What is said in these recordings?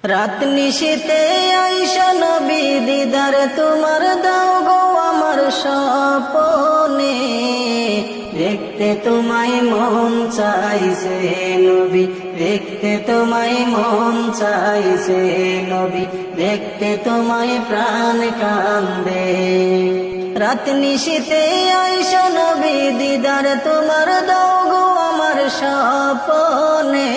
রাত নিশীতে আইসা নবী দিদার তোমার দাও গো আমার স্বপনে, দেখতে তোমায় মন চাইছে নবী, দেখতে তোমায় মন চাইছে নবী, দেখতে তোমায় প্রাণ কান্দে। রাত নিশীতে আইসা নবী দিদার তোমার দাও গো আমার স্বপনে,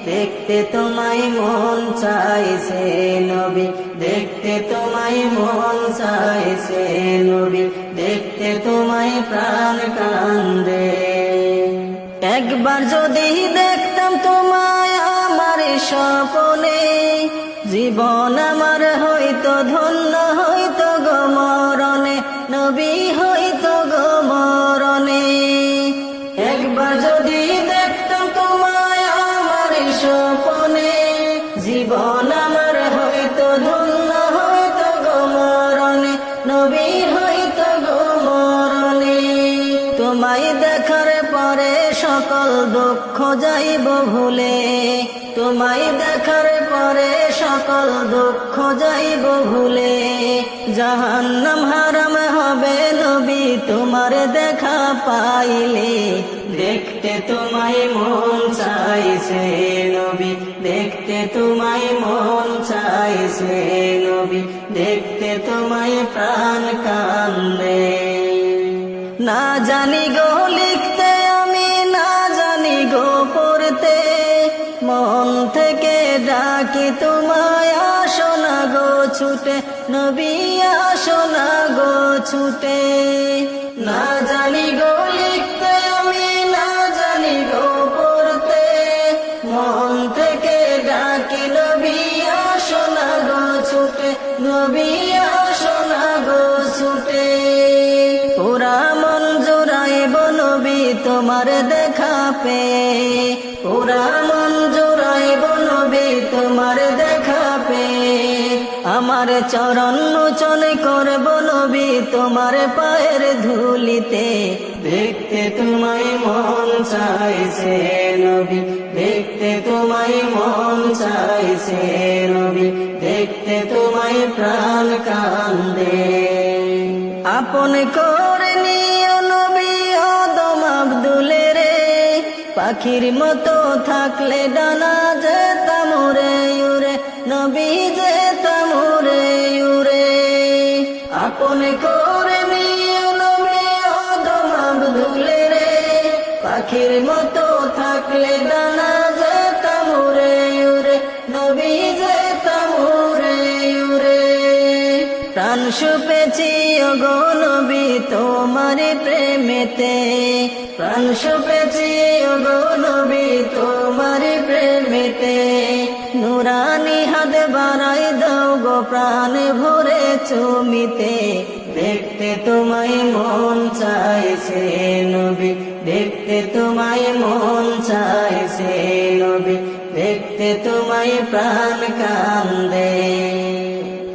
দেখতে তোমায় মন চাইছে নবী, দেখতে তোমায় মন চাইছে নবী, দেখতে তোমায় প্রাণ কান্দে। একবার যদি দেখতাম তোমায় আমার স্বপনে, জীবন আমার হইতো ধন্য হইতো গো মরণে, নবী হইতো গো মরণে। একবার যদি দেখতাম তোমায় আমার স্বপনে, জীবন আমার হইতো ধন্য হইতো গো মরণে, নবী হইতো গো মরণে। তোমায় দেখার পরে সকল দুঃখ যাইব ভুলে, তোমায় দেখার পরে সকল দুঃখ যাইব ভুলে। জাহান্নাম হারাম হবে নবী তোমার দেখা পাইলে, দেখতে তোমায় মন চাইছে নবী, দেখতে তোমায় মন চাইছে নবী, দেখতে তোমায় প্রাণ কান্দে। না জানি গো লিখতে আমি, না জানি গো পড়তে, মন থেকে ডাকি তোমায় আসো না গো ছুটে, নবী আসো না গো ছুটে। না জানি গো লিখতে আমি, না জানি গো পড়তে, মন থেকে ডাকি নবী আসো না গো ছুটে, নবী আসো না গো ছুটে। পুরা মন জোড়াইব নবী তোমার দেখা পেয়ে, পুরা মন জোড়াইব নবী তোমার দেখা পেয়ে। আমার চরণ মোচন করব নবী তোমার পায়ের ধুলিতে, দেখতে তোমায় মন চাইছে নবী, দেখতে তোমায় মন চাইছে নবী, দেখতে তোমায় প্রাণ কান্দে। আপন করে নিও নবী আদম আব্দুলে রে, পাখির মতো থাকলে ডানা যেতাম উড়ে উড়ে, নবী যেতাম উড়ে উড়ে। আপন করে নিও নবী আদম আব্দুলে রে, পাখির মতো থাকলে ডানা যেতাম উড়ে উড়ে, নবী যেতাম উড়ে উড়ে। প্রাণ সুপেছি ওগো নবী তোমার প্রেমেতে, প্রাণ সুপেছি ওগো নবী তোমার প্রেমেতে। নুরানি হাত বাড়াই দাও গো প্রাণ ভরে চুমিতে, দেখতে তোমায় মন চাইছে নবী, দেখতে তোমায় মন চাইছে নবী, দেখতে তোমায় প্রাণ কান্দে।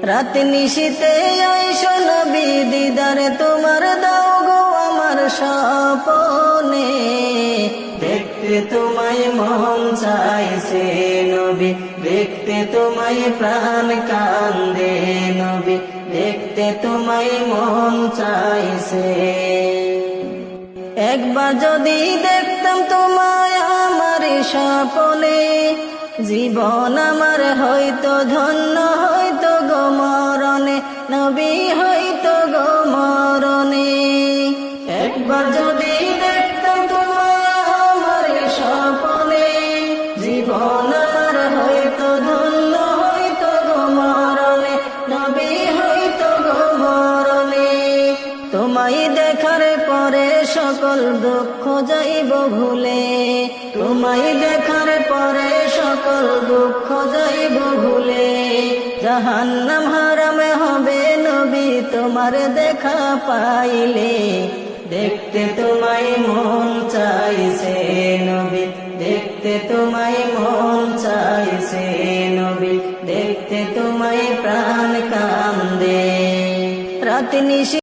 রাত নিশীতে আইসো নবী দিদার তোমার দাও গো আমার স্বপনে, দেখতে তোমায় মন চাইছে নবী, দেখতে তোমায় প্রাণ কান্দে নবী, দেখতে তোমায় মন চাইছে। একবার যদি দেখতাম তোমায় আমার স্বপনে, জীবন আমার হইতো ধন্য হইতো গো মরণে, নবী হইতো গো মরণে। একবার যদি দেখতাম তোমায় আমার স্বপনে, জীবন আমার হইতো ধন্য হইতো গো মরণে, নবী হইতো গো মরণে। তোমায় দেখার পরে সকল দুঃখ যাইব ভুলে, তোমায় দেখার পরে সকল দুঃখ যাইব ভুলে। জাহান্নাম হারাম হবে নবী তোমার দেখা পাইলে, দেখতে তোমায় মন চাইছে নবী, দেখতে তোমায় মন চাইছে নবী, দেখতে তোমায় প্রাণ কান্দে। রাত নিশী